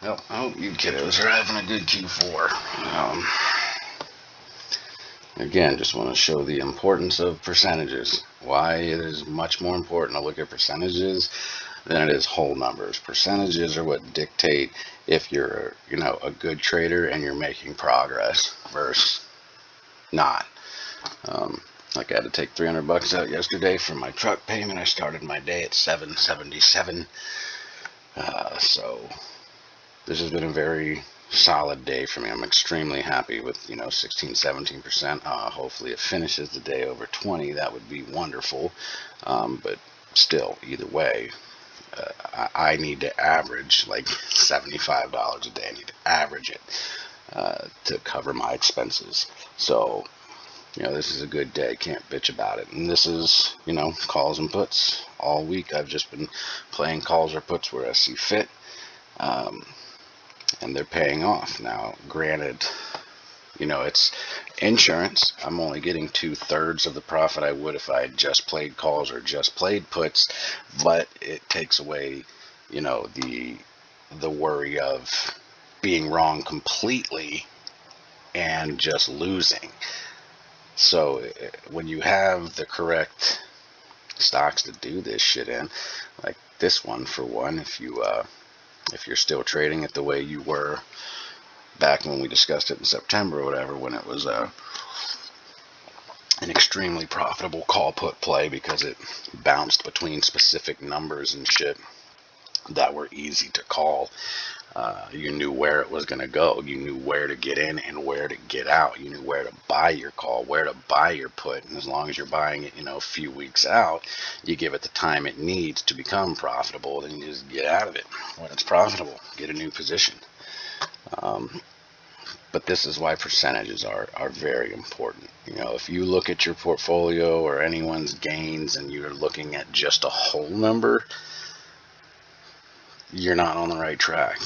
Well, I hope you kiddos are having a good Q4. Again, just want to show the importance of percentages. Why it is much more important to look at percentages than it is whole numbers. Percentages are what dictate if you're, a good trader and you're making progress versus not. Like I had to take $300 out yesterday for my truck payment. I started my day at 777. So this has been a very solid day for me. I'm extremely happy with 16, 17%. Hopefully it finishes the day over 20. That would be wonderful. But still, either way, I need to average like $75 a day. I need to average it to cover my expenses. So this is a good day. Can't bitch about it. And this is, calls and puts all week. I've just been playing calls or puts where I see fit. And they're paying off. Now, granted, it's insurance. I'm only getting 2/3 of the profit I would if I had just played calls or just played puts, but it takes away, the worry of being wrong completely and just losing. So when you have the correct stocks to do this shit in, like this one for one, if you're still trading it the way you were back when we discussed it in September or whatever, when it was an extremely profitable call put play because it bounced between specific numbers and shit that were easy to call. You knew where it was going to go. You knew where to get in and where to get out. You knew where to buy your call, where to buy your put. And as long as you're buying it, a few weeks out, you give it the time it needs to become profitable. Then you just get out of it when it's profitable. Get a new position. But this is why percentages are very important. If you look at your portfolio or anyone's gains and you're looking at just a whole number, you're not on the right track.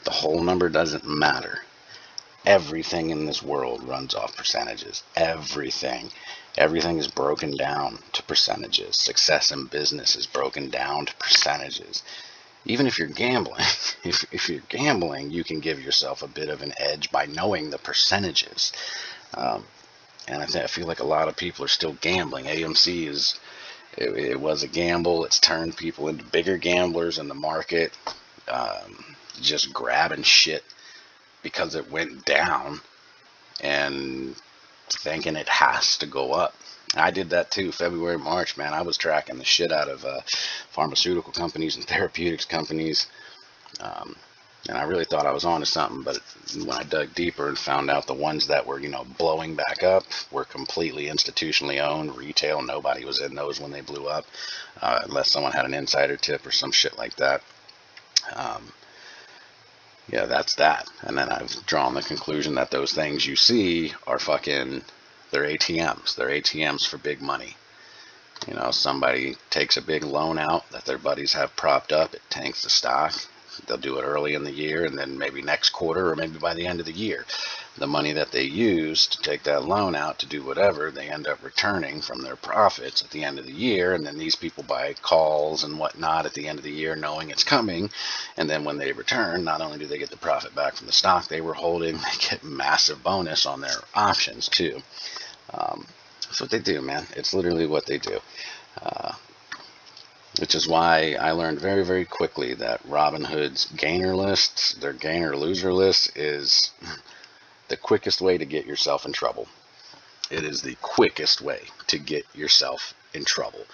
The whole number doesn't matter. Everything in this world runs off percentages. Everything. Everything is broken down to percentages. Success in business is broken down to percentages. Even if you're gambling, if you're gambling, you can give yourself a bit of an edge by knowing the percentages. And I feel like a lot of people are still gambling. AMC it was a gamble. It's turned people into bigger gamblers in the market, just grabbing shit because it went down and thinking it has to go up. I did that too. February, March, man, I was tracking the shit out of pharmaceutical companies and therapeutics companies. And I really thought I was onto something, but when I dug deeper and found out the ones that were, blowing back up were completely institutionally owned, retail. Nobody was in those when they blew up, unless someone had an insider tip or some shit like that. Yeah, that's that. And then I've drawn the conclusion that those things you see are they're ATMs. They're ATMs for big money. Somebody takes a big loan out that their buddies have propped up. It tanks the stock. They'll do it early in the year, and then maybe next quarter or maybe by the end of the year, the money that they use to take that loan out to do whatever, they end up returning from their profits at the end of the year. And then these people buy calls and whatnot at the end of the year knowing it's coming. And then when they return, not only do they get the profit back from the stock they were holding, they get massive bonus on their options too. That's what they do, man. It's literally what they do. Which is why I learned very, very quickly that Robinhood's gainer lists, their gainer loser list, is the quickest way to get yourself in trouble. It is the quickest way to get yourself in trouble.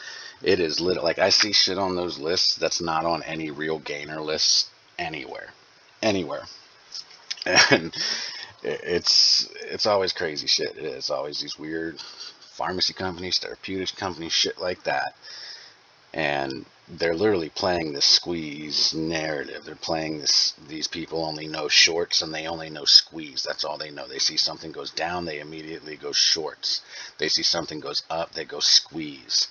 It is like I see shit on those lists that's not on any real gainer lists anywhere. And it's always crazy shit. It's always these weird pharmacy companies, therapeutics companies, shit like that. And they're literally playing this squeeze narrative. They're playing these people only know shorts and they only know squeeze. That's all they know. They see something goes down, they immediately go shorts. They see something goes up, they go squeeze.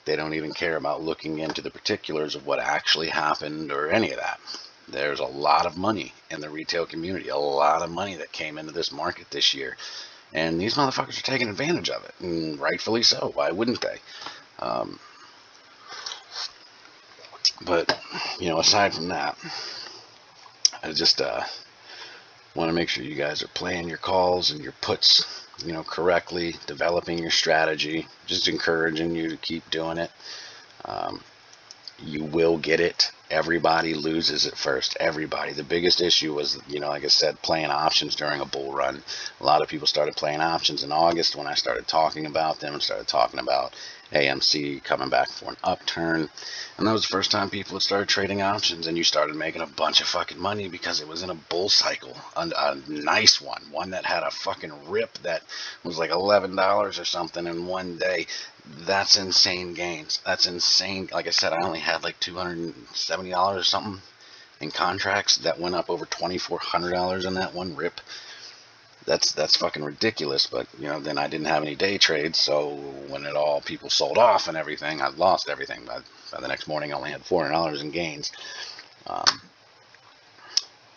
They don't even care about looking into the particulars of what actually happened or any of that. There's a lot of money in the retail community, a lot of money that came into this market this year. And these motherfuckers are taking advantage of it, and rightfully so. Why wouldn't they? But, aside from that, I just want to make sure you guys are playing your calls and your puts, correctly, developing your strategy. Just encouraging you to keep doing it. You will get it. Everybody loses at first. Everybody. The biggest issue was, like I said, playing options during a bull run. A lot of people started playing options in August when I started talking about them and started talking about AMC coming back for an upturn. And that was the first time people had started trading options, and you started making a bunch of fucking money because it was in a bull cycle. A nice one that had a fucking rip that was like $11 or something in one day. That's insane gains. That's insane. Like I said, I only had like $270 or something in contracts that went up over $2,400 in that one rip. That's fucking ridiculous. But then I didn't have any day trades, so when people sold off and everything, I lost everything. By the next morning, I only had $400 in gains.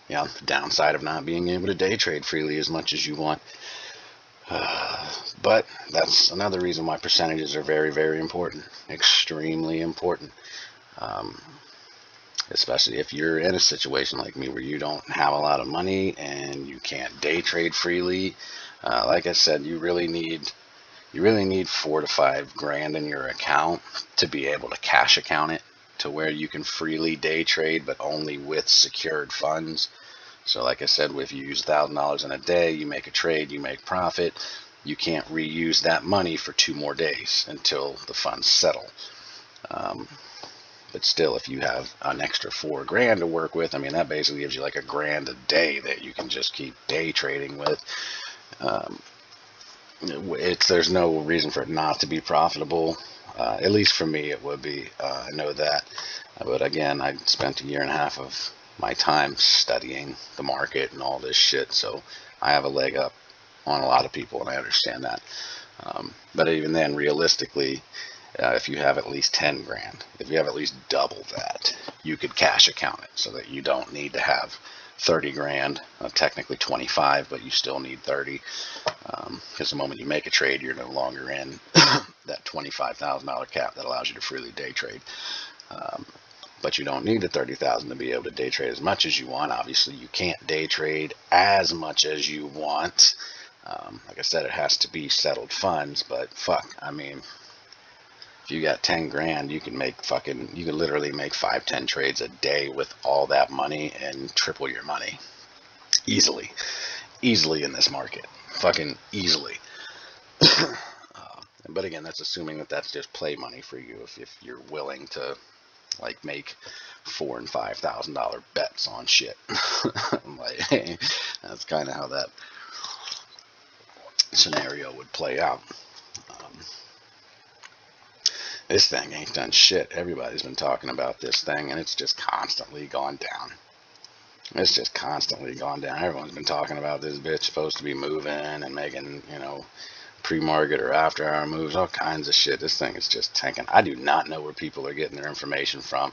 The downside of not being able to day trade freely as much as you want. But that's another reason why percentages are very, very important. Extremely important. Especially if you're in a situation like me where you don't have a lot of money and you can't day trade freely. Like I said, you really need 4 to 5 grand in your account to be able to cash account it to where you can freely day trade, but only with secured funds. So like I said, if you use $1,000 in a day, you make a trade, you make profit, you can't reuse that money for 2 more days until the funds settle. But still, if you have an extra 4 grand to work with, that basically gives you like $1,000 a day that you can just keep day trading with. There's no reason for it not to be profitable. At least for me, it would be. I know that. But again, I spent 1.5 years of my time studying the market and all this shit, so I have a leg up on a lot of people, and I understand that. But even then, realistically, if you have at least 10 grand, if you have at least double that, you could cash account it so that you don't need to have 30 grand, technically 25, but you still need 30, because the moment you make a trade, you're no longer in that $25,000 cap that allows you to freely day trade. But you don't need the 30,000 to be able to day trade as much as you want. Obviously, you can't day trade as much as you want. Like I said, it has to be settled funds, but fuck, if you got 10 grand, you can literally make 5-10 trades a day with all that money and triple your money. Easily in this market. Fucking easily. But again, that's assuming that that's just play money for you. If you're willing to make $4,000 and $5,000 bets on shit. That's kind of how that scenario would play out. This thing ain't done shit. Everybody's been talking about this thing, and it's just constantly gone down. Everyone's been talking about this bitch supposed to be moving and making, pre-market or after-hour moves, all kinds of shit. This thing is just tanking. I do not know where people are getting their information from.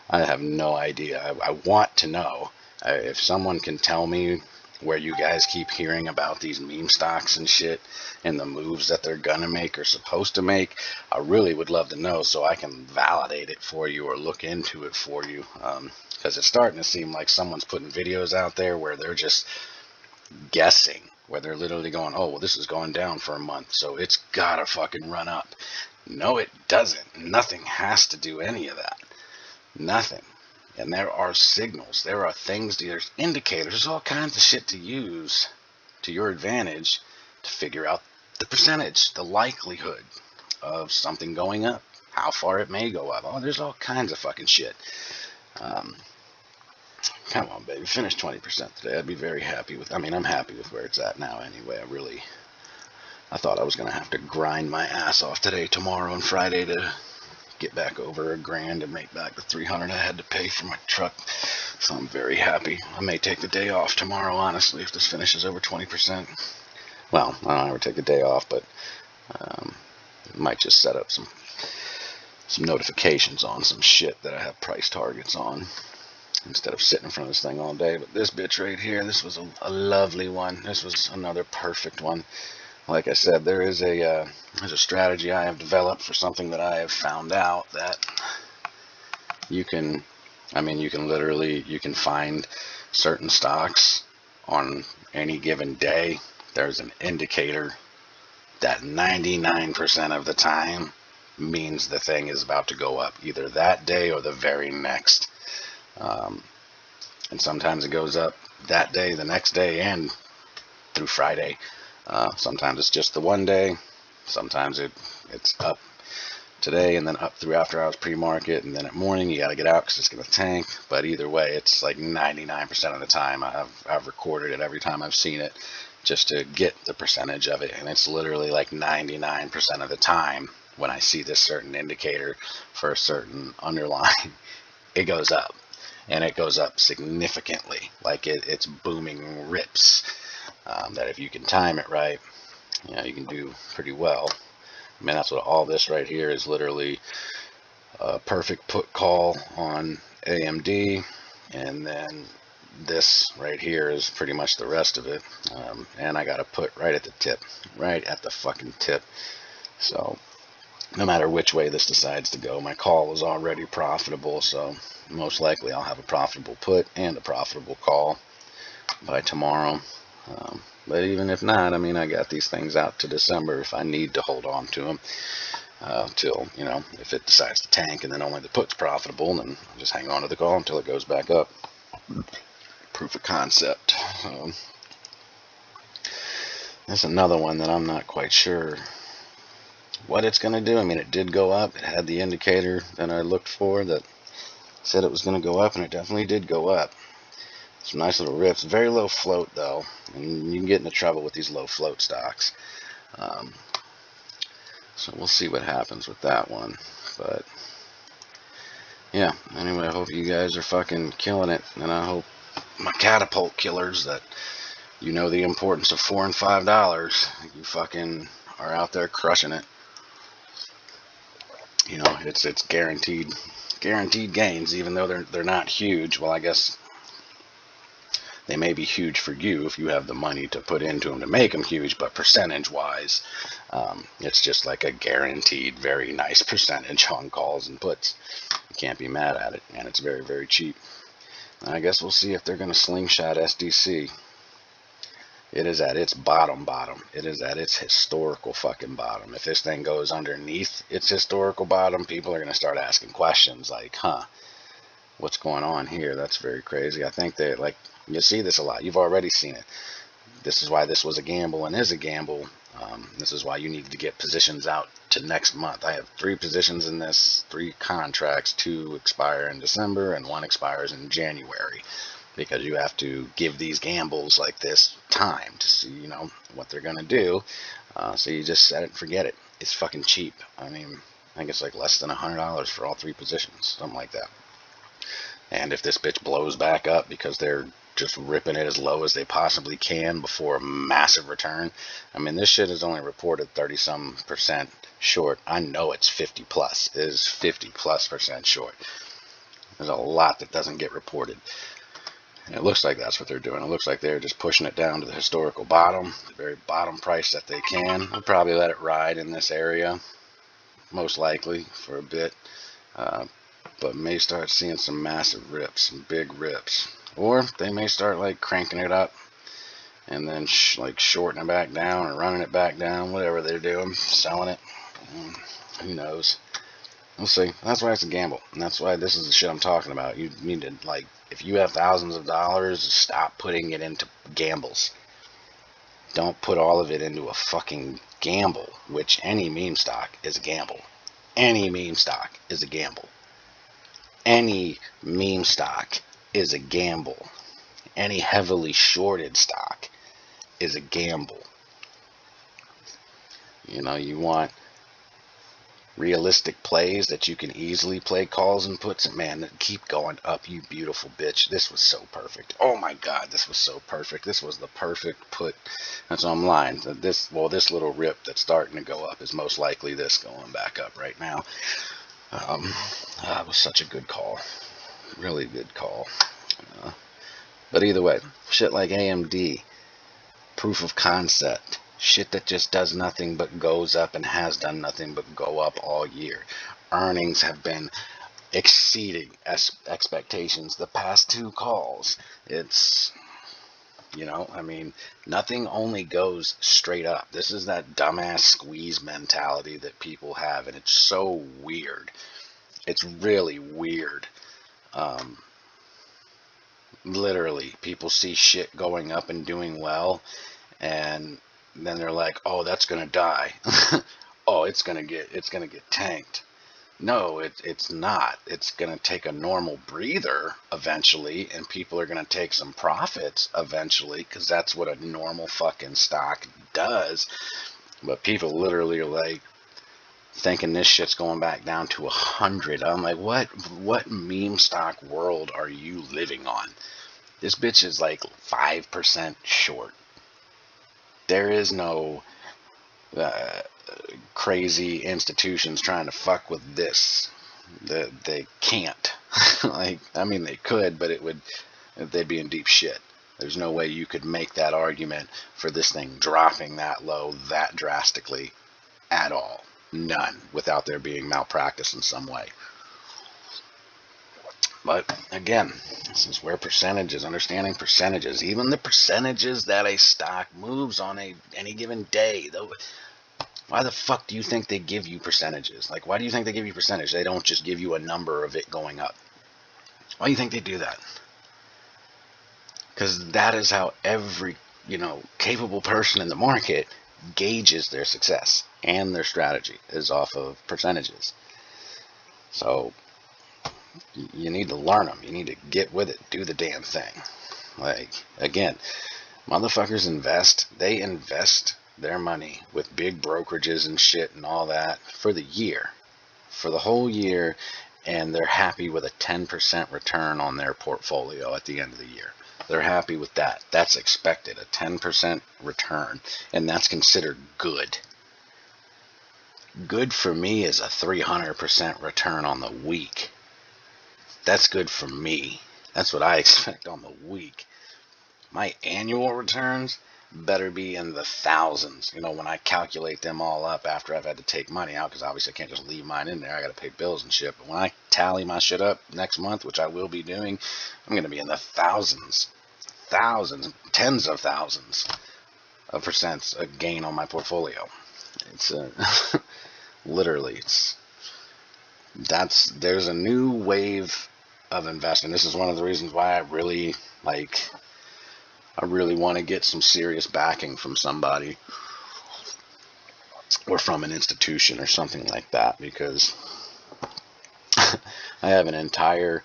I have no idea. I want to know. If someone can tell me where you guys keep hearing about these meme stocks and shit and the moves that they're gonna make or supposed to make, I really would love to know so I can validate it for you or look into it for you, because it's starting to seem like someone's putting videos out there where they're just guessing, where they're literally going, oh, well, this is going down for a month, so it's gotta fucking run up. No, it doesn't. Nothing has to do any of that. Nothing. And there are signals, there are things, there's indicators, there's all kinds of shit to use to your advantage to figure out the percentage, the likelihood of something going up, how far it may go up. Oh, there's all kinds of fucking shit. Come on, baby, finish 20% today. I'd be very happy with, I'm happy with where it's at now anyway. I thought I was going to have to grind my ass off today, tomorrow, and Friday to get back over $1,000 and make back the $300 I had to pay for my truck. So I'm very happy. I may take the day off tomorrow, honestly, if this finishes over 20%. Well, I don't ever take a day off, but might just set up some notifications on some shit that I have price targets on instead of sitting in front of this thing all day. But this bitch right here, this was a lovely one. This was another perfect one. Like I said, there's a strategy I have developed for something that I have found out that you can I mean, you can find certain stocks on any given day. There's an indicator that 99% of the time means the thing is about to go up either that day or the very next. Um, and sometimes it goes up that day, the next day, and through Friday. Sometimes it's just the one day. Sometimes it's up today and then up through after hours pre-market, and then at morning you got to get out because it's going to tank. But either way, it's like 99% of the time I've recorded it every time I've seen it just to get the percentage of it, and it's literally like 99% of the time when I see this certain indicator for a certain underline, it goes up, and it goes up significantly. Like it's booming rips. That if you can time it right, you can do pretty well. I mean, that's what all this right here is, literally a perfect put call on AMD, and then this right here is pretty much the rest of it. And I got to put right at the tip, right at the fucking tip. So no matter which way this decides to go, my call is already profitable, so most likely I'll have a profitable put and a profitable call by tomorrow. But even if not, I mean, I got these things out to December if I need to hold on to them till, if it decides to tank and then only the put's profitable, then I'll just hang on to the call until it goes back up. Proof of concept. That's another one that I'm not quite sure what it's going to do. I mean, it did go up. It had the indicator that I looked for that said it was going to go up, and it definitely did go up. Some nice little rips. Very low float, though, and you can get into trouble with these low float stocks. So we'll see what happens with that one. But yeah, anyway, I hope you guys are fucking killing it, and I hope my catapult killers that the importance of $4 and $5, you fucking are out there crushing it. It's guaranteed gains, even though they're not huge. Well, I guess they may be huge for you if you have the money to put into them to make them huge, but percentage-wise, it's just like a guaranteed, very nice percentage on calls and puts. You can't be mad at it, and it's very, very cheap. I guess we'll see if they're going to slingshot SDC. It is at its bottom. It is at its historical fucking bottom. If this thing goes underneath its historical bottom, people are going to start asking questions like, what's going on here? That's very crazy. I think that, you see this a lot. You've already seen it. This is why this was a gamble and is a gamble. This is why you need to get positions out to next month. I have 3 positions in this, 3 contracts. 2 expire in December and 1 expires in January. Because you have to give these gambles like this time to see, what they're going to do. So you just set it and forget it. It's fucking cheap. I mean, I think it's like less than $100 for all 3 positions, something like that. And if this bitch blows back up because they're just ripping it as low as they possibly can before a massive return. I mean, this shit is only reported 30-some% short. I know it's 50 plus. It is 50+% short. There's a lot that doesn't get reported. And it looks like that's what they're doing. It looks like they're just pushing it down to the historical bottom, the very bottom price that they can. They'll probably let it ride in this area, most likely, for a bit. But may start seeing some massive rips, some big rips. Or they may start cranking it up and then shorting it back down or running it back down, whatever they're doing, selling it. Who knows? We'll see. That's why it's a gamble. And that's why this is the shit I'm talking about. You need to, if you have thousands of dollars, stop putting it into gambles. Don't put all of it into a fucking gamble, which any meme stock is a gamble. Any meme stock is a gamble. Any meme stock is a gamble. Any heavily shorted stock is a gamble. You want realistic plays that you can easily play calls and puts, and man, keep going up, you beautiful bitch. This was so perfect. Oh my god, this was so perfect. This was the perfect put. That's why I'm lying. This little rip that's starting to go up is most likely this going back up right now. It was such a good call. Really good call. But either way, shit like AMD, proof of concept, shit that just does nothing but goes up and has done nothing but go up all year. Earnings have been exceeding expectations. The past 2 calls, it's, I mean, nothing only goes straight up. This is that dumbass squeeze mentality that people have, and it's so weird. It's really weird. Literally, people see shit going up and doing well, and then they're like, "Oh, that's gonna die." Oh, it's gonna get tanked. No, it's not. It's going to take a normal breather eventually, and people are going to take some profits eventually, because that's what a normal fucking stock does. But people literally are like thinking this shit's going back down to 100. I'm like, what meme stock world are you living on? This bitch is like 5% short. There is no crazy institutions trying to fuck with this. They can't. Like, I mean, they could, but they'd be in deep shit. There's no way you could make that argument for this thing dropping that low that drastically at all. None, without there being malpractice in some way. But again, this is where percentages, understanding percentages, even the percentages that a stock moves on any given day, though. Why the fuck do you think they give you percentages? Like, why do you think they give you percentage? They don't just give you a number of it going up. Why do you think they do that? Because that is how every, capable person in the market gauges their success, and their strategy is off of percentages. So you need to learn them. You need to get with it. Do the damn thing. Like, again, motherfuckers invest. They invest their money with big brokerages and shit and all that for the year, for the whole year, and they're happy with a 10% return on their portfolio at the end of the year. They're happy with that. That's expected, a 10% return, and that's considered good. Good for me is a 300% return on the week. That's good for me. That's what I expect on the week. My annual returns better be in the thousands, when I calculate them all up after I've had to take money out, because obviously I can't just leave mine in there. I got to pay bills and shit. But when I tally my shit up next month, which I will be doing, I'm going to be in the thousands, tens of thousands of percents of gain on my portfolio. It's literally, there's a new wave of investing. This is one of the reasons why I really want to get some serious backing from somebody, or from an institution or something like that, because I have an entire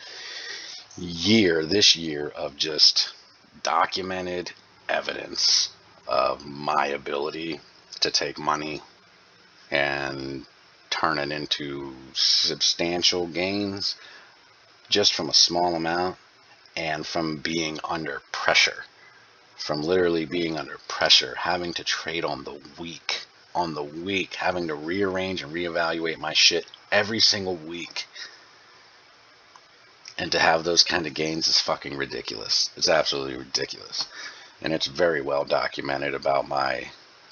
year this year of just documented evidence of my ability to take money and turn it into substantial gains just from a small amount, and from being under pressure. From literally being under pressure, having to trade on the week, having to rearrange and reevaluate my shit every single week. And to have those kind of gains is fucking ridiculous. It's absolutely ridiculous. And it's very well documented about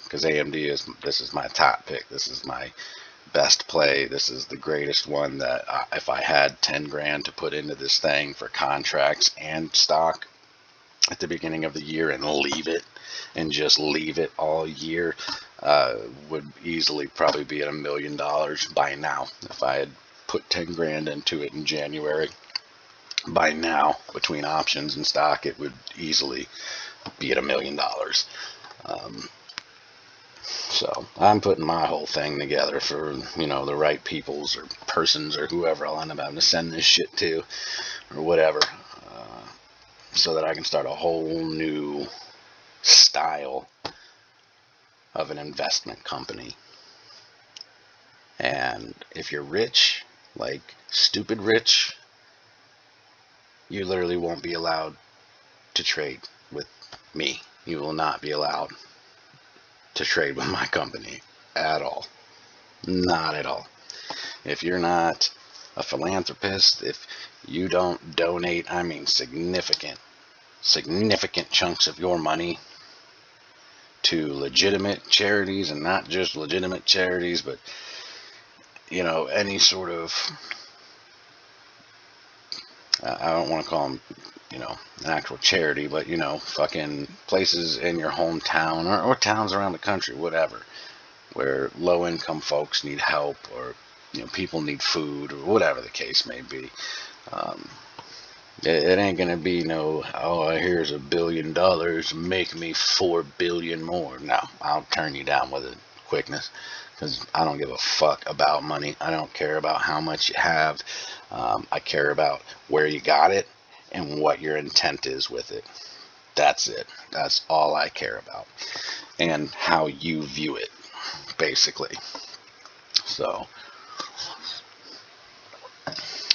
because AMD this is my top pick. This is my best play. This is the greatest one that if I had 10 grand to put into this thing for contracts and stock at the beginning of the year, and just leave it all year, would easily probably be at $1 million by now. If I had put 10 grand into it in January, by now, between options and stock, it would easily be at $1 million. So I'm putting my whole thing together for, the right peoples or persons or whoever I'll end up having to send this shit to, or whatever, so that I can start a whole new style of an investment company. And if you're rich, like stupid rich, you literally won't be allowed to trade with me. You will not be allowed to trade with my company at all. Not at all. If you're not a philanthropist, if you don't donate, significant chunks of your money to legitimate charities, and not just legitimate charities, but any sort of I don't want to call them, an actual charity, but, fucking places in your hometown or towns around the country, whatever, where low income folks need help, or, people need food, or whatever the case may be. It ain't gonna be no, oh, here's $1 billion, make me 4 billion more. No, I'll turn you down with it quickness, because I don't give a fuck about money. I don't care about how much you have. I care about where you got it and what your intent is with it. That's it. That's all I care about, and how you view it, basically. So,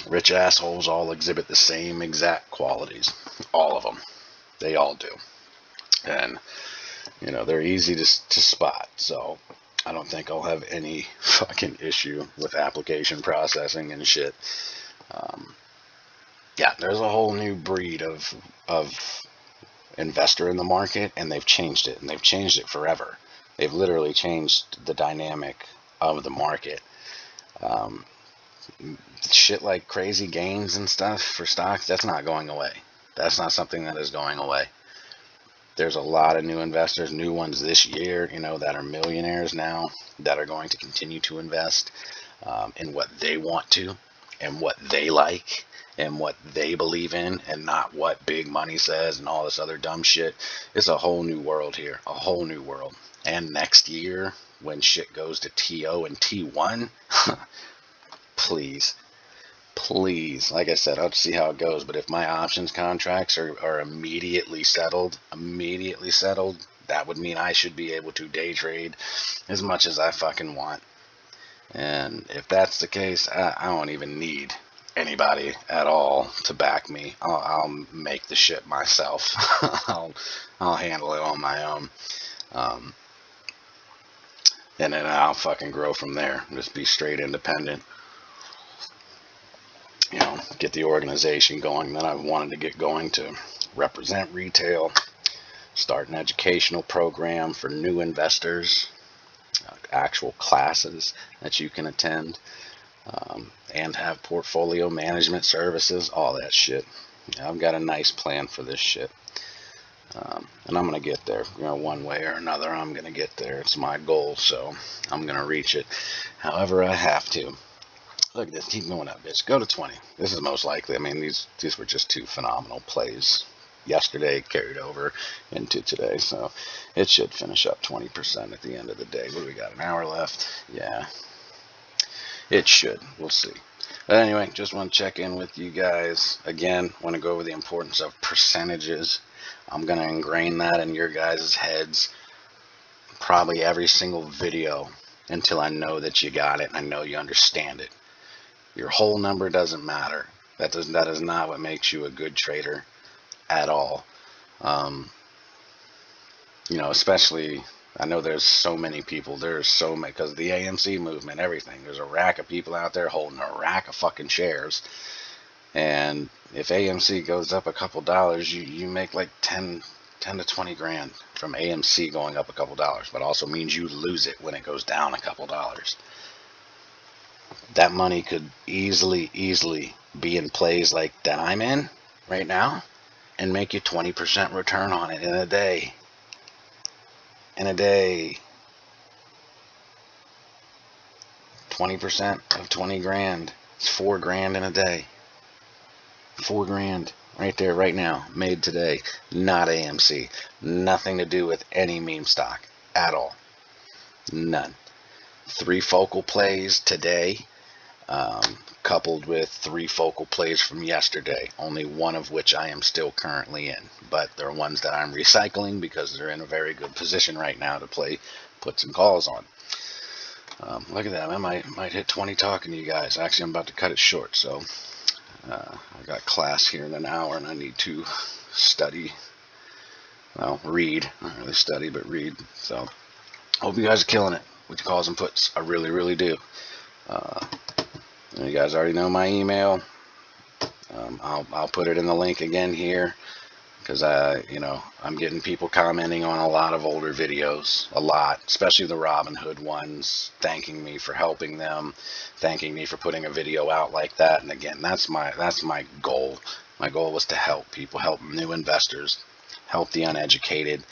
rich assholes all exhibit the same exact qualities. All of them. They all do. And, they're easy to spot. So, I don't think I'll have any fucking issue with application processing and shit. Yeah, there's a whole new breed of investor in the market, and they've changed it. And they've changed it forever. They've literally changed the dynamic of the market. Shit like crazy gains and stuff for stocks, that's not going away. That's not something that is going away. There's a lot of new investors, new ones this year, that are millionaires now, that are going to continue to invest in what they want to, and what they like, and what they believe in, and not what big money says and all this other dumb shit. It's a whole new world here, a whole new world. And next year, when shit goes to TO and T1, please, like I said, I'll see how it goes. But if my options contracts are immediately settled, that would mean I should be able to day trade as much as I fucking want. And if that's the case, I don't even need anybody at all to back me. I'll make the shit myself. I'll handle it on my own. And then I'll fucking grow from there. Just be straight independent. Get the organization going that I've wanted to get going, to represent retail, start an educational program for new investors, actual classes that you can attend, and have portfolio management services, all that shit. I've got a nice plan for this shit. And I'm going to get there, one way or another. I'm going to get there. It's my goal, so I'm going to reach it however I have to. Look at this, keep going up, bitch. Go to 20. This is most likely. I mean, these were just two phenomenal plays yesterday, carried over into today, so it should finish up 20% at the end of the day. What do we got, an hour left? Yeah, it should. We'll see. But anyway, just want to check in with you guys. Again, want to go over the importance of percentages. I'm going to ingrain that in your guys' heads probably every single video until I know that you got it and I know you understand it. Your whole number doesn't matter. That is not what makes you a good trader at all. Especially, I know there's so many people. There's so many, because of the AMC movement, everything. There's a rack of people out there holding a rack of fucking shares. And if AMC goes up a couple dollars, you make like 10 to 20 grand from AMC going up a couple dollars. But also means you lose it when it goes down a couple dollars. That money could easily be in plays like that I'm in right now and make you 20% return on it in a day. 20% of 20 grand. It's 4 grand in a day. 4 grand right there, right now, made today. Not AMC. Nothing to do with any meme stock at all. None. 3 focal plays today, coupled with 3 focal plays from yesterday, only one of which I am still currently in. But they're ones that I'm recycling because they're in a very good position right now to play puts and calls on. Look at that. I might hit 20 talking to you guys. Actually, I'm about to cut it short. So I got class here in an hour and I need to study. Well, read. Not really study, but read. So hope you guys are killing it with your calls and puts. I really do. You guys already know my email. I'll put it in the link again here. because I'm getting people commenting on a lot of older videos, a lot, especially the Robin Hood ones, thanking me for helping them, thanking me for putting a video out like that. And again, that's my goal. My goal was to help people, help new investors, help the uneducated,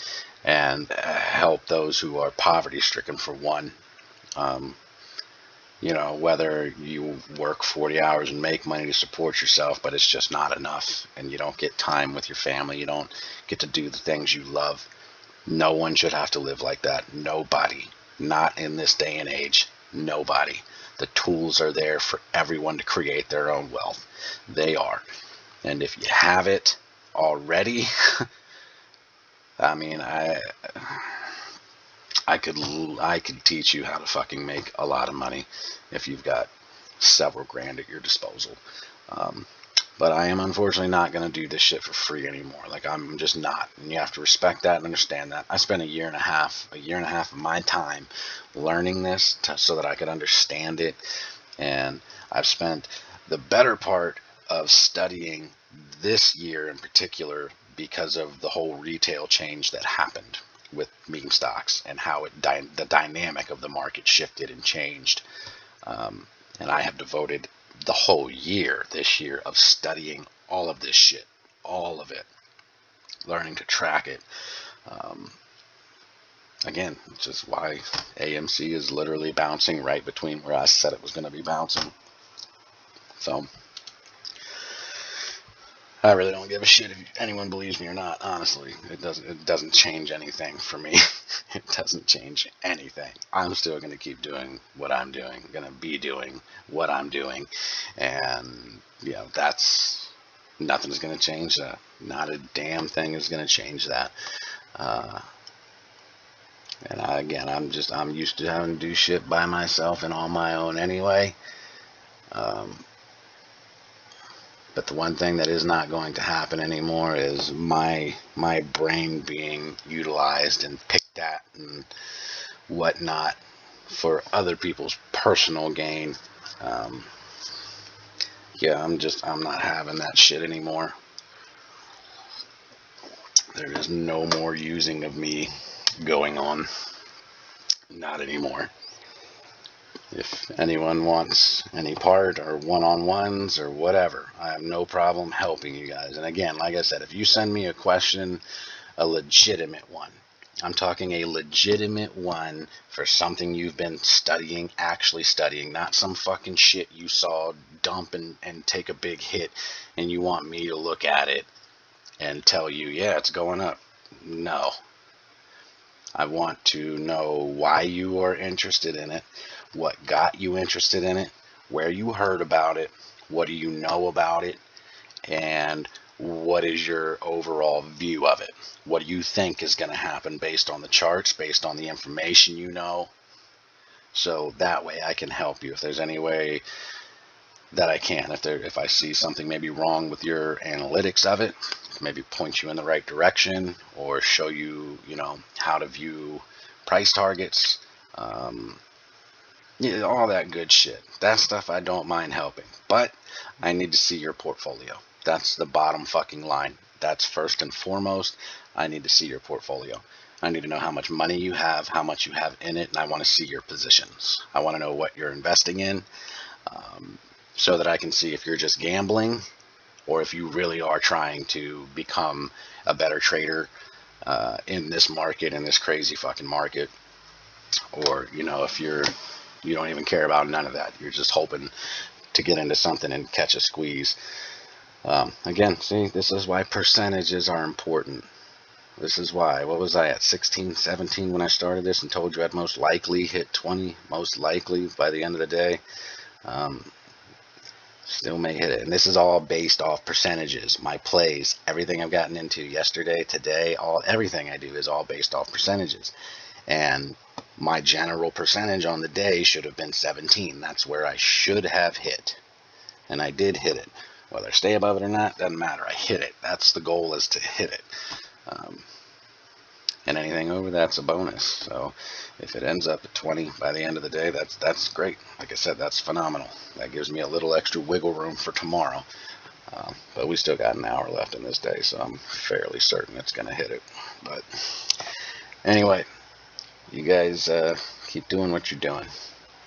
and help those who are poverty stricken, for one. Whether you work 40 hours and make money to support yourself, but it's just not enough, and you don't get time with your family, you don't get to do the things you love. No one should have to live like that. Nobody. Not in this day and age. Nobody. The tools are there for everyone to create their own wealth. They are. And if you have it already, I mean, I could teach you how to fucking make a lot of money if you've got several grand at your disposal. But I am unfortunately not going to do this shit for free anymore. Like, I'm just not. And you have to respect that and understand that. I spent a year and a half of my time learning this so that I could understand it. And I've spent the better part of studying this year in particular because of the whole retail change that happened with meme stocks and how the dynamic of the market shifted and changed. And I have devoted the whole year this year of studying all of this shit, all of it, learning to track it. Again, which is why AMC is literally bouncing right between where I said it was going to be bouncing. So I really don't give a shit if anyone believes me or not. Honestly, it doesn't change anything for me. It doesn't change anything. I'm still going to keep doing what I'm doing. Going to be doing what I'm doing, and that's nothing's going to change that. Not a damn thing is going to change that. And I'm used to having to do shit by myself and on my own anyway. But the one thing that is not going to happen anymore is my brain being utilized and picked at and whatnot for other people's personal gain. I'm not having that shit anymore. There is no more using of me going on. Not anymore. If anyone wants any part or one-on-ones or whatever, I have no problem helping you guys. And again, like I said, if you send me a question, a legitimate one, I'm talking a legitimate one for something you've been studying, actually studying, not some fucking shit you saw dump and take a big hit and you want me to look at it and tell you, yeah, it's going up. No. I want to know why you are interested in it, what got you interested in it, where you heard about it, what do you know about it, and what is your overall view of it? What do you think is going to happen based on the charts, based on the information you know? So that way I can help you if there's any way that I can. If I see something maybe wrong with your analytics of it, maybe point you in the right direction or show you, how to view price targets, all that good shit. That stuff I don't mind helping, but I need to see your portfolio. That's the bottom fucking line. That's first and foremost. I need to see your portfolio. I need to know how much money you have, how much you have in it, and I want to see your positions. I want to know what you're investing in, so that I can see if you're just gambling or if you really are trying to become a better trader in this market, in this crazy fucking market, or if you don't even care about none of that. You're just hoping to get into something and catch a squeeze. Again, see, this is why percentages are important. This is why. What was I at, 16, 17 when I started this and told you I'd most likely hit 20, most likely by the end of the day? Still may hit it. And this is all based off percentages. My plays, everything I've gotten into yesterday, today, everything I do is all based off percentages. And my general percentage on the day should have been 17. That's where I should have hit. And I did hit it. Whether I stay above it or not, doesn't matter. I hit it. That's the goal, is to hit it. And anything over that's a bonus. So if it ends up at 20 by the end of the day, that's great. Like I said, that's phenomenal. That gives me a little extra wiggle room for tomorrow. But we still got an hour left in this day, so I'm fairly certain it's going to hit it. But anyway, you guys keep doing what you're doing.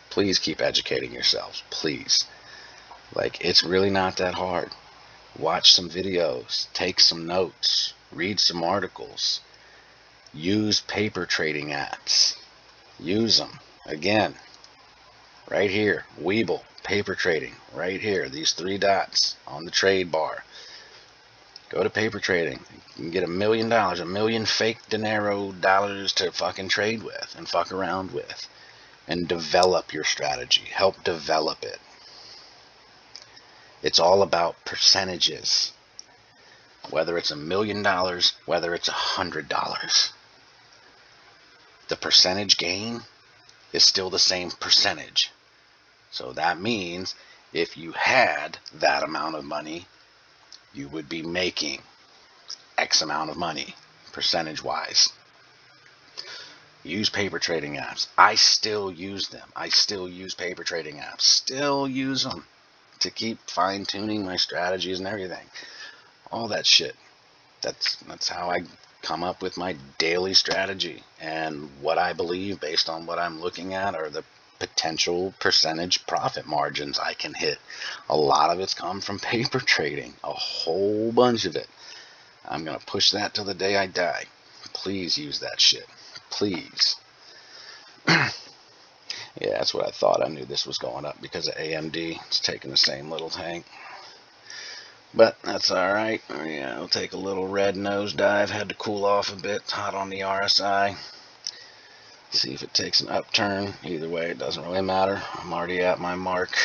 Please keep educating yourselves. Please. Like, it's really not that hard. Watch some videos, take some notes, read some articles, use paper trading apps. Use them. Again, right here, Webull, paper trading, right here, these three dots on the trade bar. Go to paper trading. You can get $1 million, a million fake dinero dollars to fucking trade with and fuck around with. And develop your strategy. Help develop it. It's all about percentages. Whether it's $1 million, whether it's $100. The percentage gain is still the same percentage. So that means if you had that amount of money, you would be making X amount of money, percentage-wise. Use paper trading apps. I still use them. I still use paper trading apps. Still use them to keep fine-tuning my strategies and everything. All that shit. That's how I come up with my daily strategy. And what I believe, based on what I'm looking at, are the potential percentage profit margins I can hit. A lot of it's come from paper trading. A whole bunch of it. I'm going to push that till the day I die. Please use that shit. Please. Yeah, that's what I thought. I knew this was going up because of AMD. It's taking the same little tank. But that's alright. Yeah, it'll take a little red nosedive. Had to cool off a bit. It's hot on the RSI. See if it takes an upturn. Either way, it doesn't really matter. I'm already at my mark.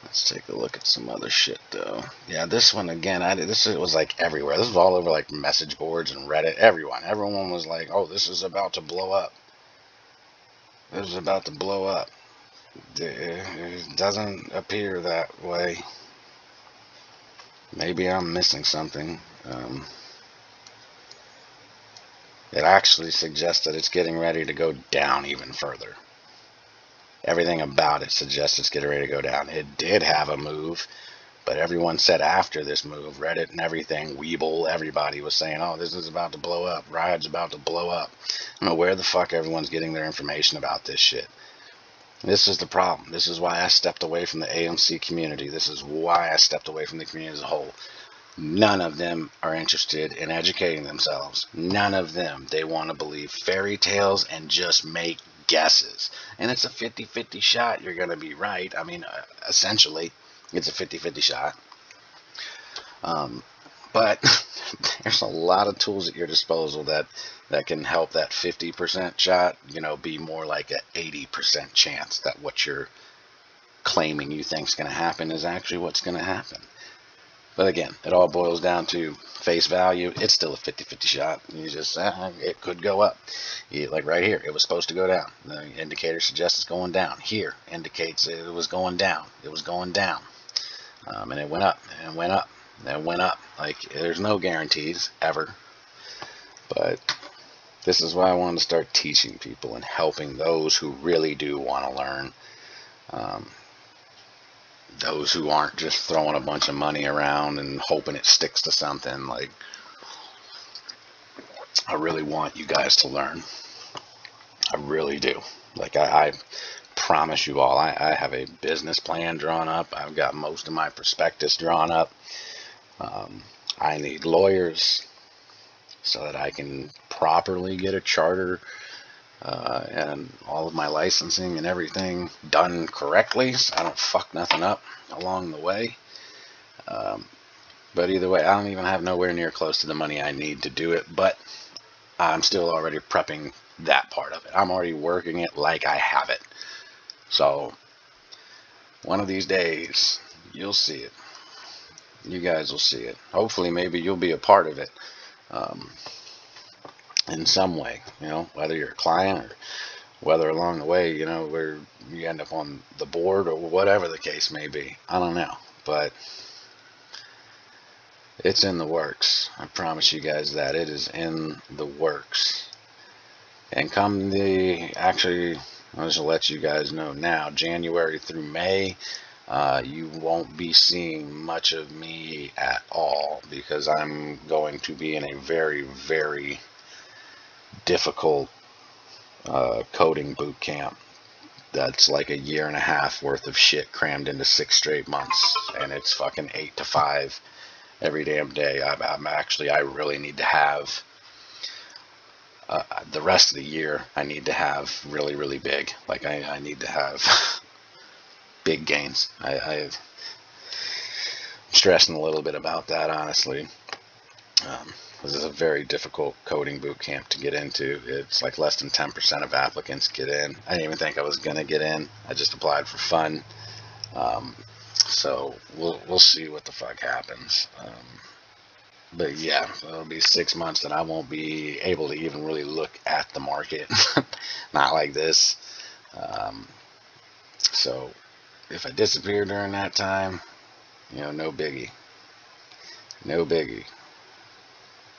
Let's take a look at some other shit, though. Yeah, this one, again, this was like everywhere. This was all over like message boards and Reddit. Everyone was like, oh, this is about to blow up. This is about to blow up. It doesn't appear that way. Maybe I'm missing something. It actually suggests that it's getting ready to go down even further. Everything about it suggests it's getting ready to go down. It did have a move, but everyone said after this move, Reddit and everything, Webull, everybody was saying, oh, this is about to blow up. Riot's about to blow up. I don't know where the fuck everyone's getting their information about this shit. This is the problem. This is why I stepped away from the AMC community. This is why I stepped away from the community as a whole. None of them are interested in educating themselves. None of them. They want to believe fairy tales and just make guesses. And it's a 50-50 shot. You're going to be right. I mean, essentially, it's a 50-50 shot. But there's a lot of tools at your disposal that can help that 50% shot, be more like an 80% chance that what you're claiming you think is going to happen is actually what's going to happen. But again, it all boils down to face value. It's still a 50-50 shot. You just, it could go up. Like right here, it was supposed to go down. The indicator suggests it's going down. Here indicates it was going down. It was going down. And it went up, and went up, and went up. Like, there's no guarantees, ever. But this is why I wanted to start teaching people and helping those who really do want to learn. Those who aren't just throwing a bunch of money around and hoping it sticks to something. Like, I really want you guys to learn. I really do. Like, I promise you all, I have a business plan drawn up. I've got most of my prospectus drawn up. I need lawyers so that I can properly get a charter and all of my licensing and everything done correctly, so I don't fuck nothing up along the way. But either way, I don't even have nowhere near close to the money I need to do it, but I'm still already prepping that part of it. I'm already working it like I have it. So one of these days, you'll see it. You guys will see it. Hopefully, maybe you'll be a part of it in some way, whether you're a client or whether along the way, where you end up on the board or whatever the case may be. I don't know, but it's in the works. I promise you guys that. It is in the works. And actually, I'll just let you guys know now, January through May, You won't be seeing much of me at all because I'm going to be in a very, very difficult coding boot camp. That's like a year and a half worth of shit crammed into 6 straight months, and it's fucking 8 to 5 every damn day. I really need to have the rest of the year. I need to have really, really big. Like I need to have big gains. I'm stressing a little bit about that, honestly. This is a very difficult coding boot camp to get into. It's like less than 10% of applicants get in. I didn't even think I was gonna get in. I just applied for fun. So we'll see what the fuck happens. But yeah, it'll be 6 months that I won't be able to even really look at the market. Not like this. So if I disappear during that time, no biggie. No biggie.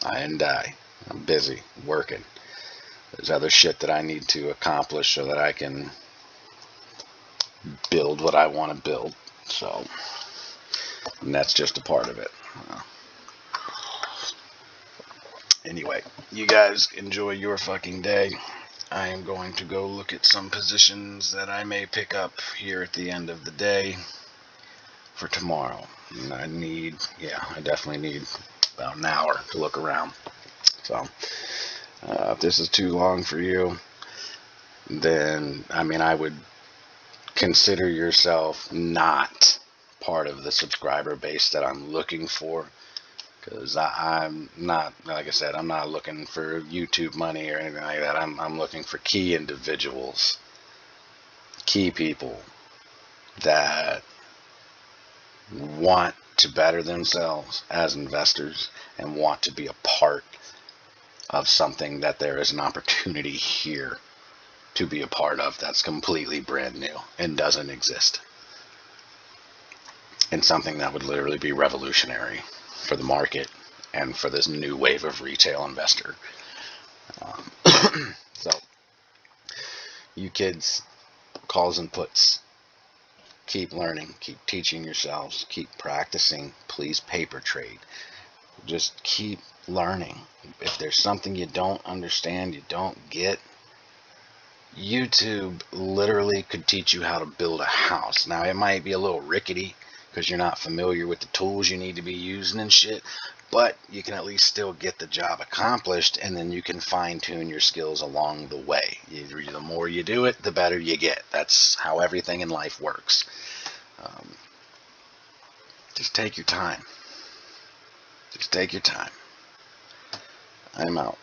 I didn't die. I'm busy working. There's other shit that I need to accomplish so that I can build what I want to build. So, and that's just a part of it. Anyway, you guys enjoy your fucking day. I am going to go look at some positions that I may pick up here at the end of the day for tomorrow. And I definitely need about an hour to look around. So, if this is too long for you, then, I would consider yourself not part of the subscriber base that I'm looking for. Because I'm not, like I said, I'm not looking for YouTube money or anything like that. I'm looking for key individuals, key people that want to better themselves as investors and want to be a part of something that there is an opportunity here to be a part of that's completely brand new and doesn't exist. And something that would literally be revolutionary for the market and for this new wave of retail investor. So, you kids, calls and puts, keep learning, keep teaching yourselves, keep practicing. Please paper trade. Just keep learning. If there's something you don't understand, you don't get, YouTube literally could teach you how to build a house. Now, it might be a little rickety because you're not familiar with the tools you need to be using and shit, but you can at least still get the job accomplished, and then you can fine-tune your skills along the way. The more you do it, the better you get. That's how everything in life works. Just take your time. Just take your time. I'm out.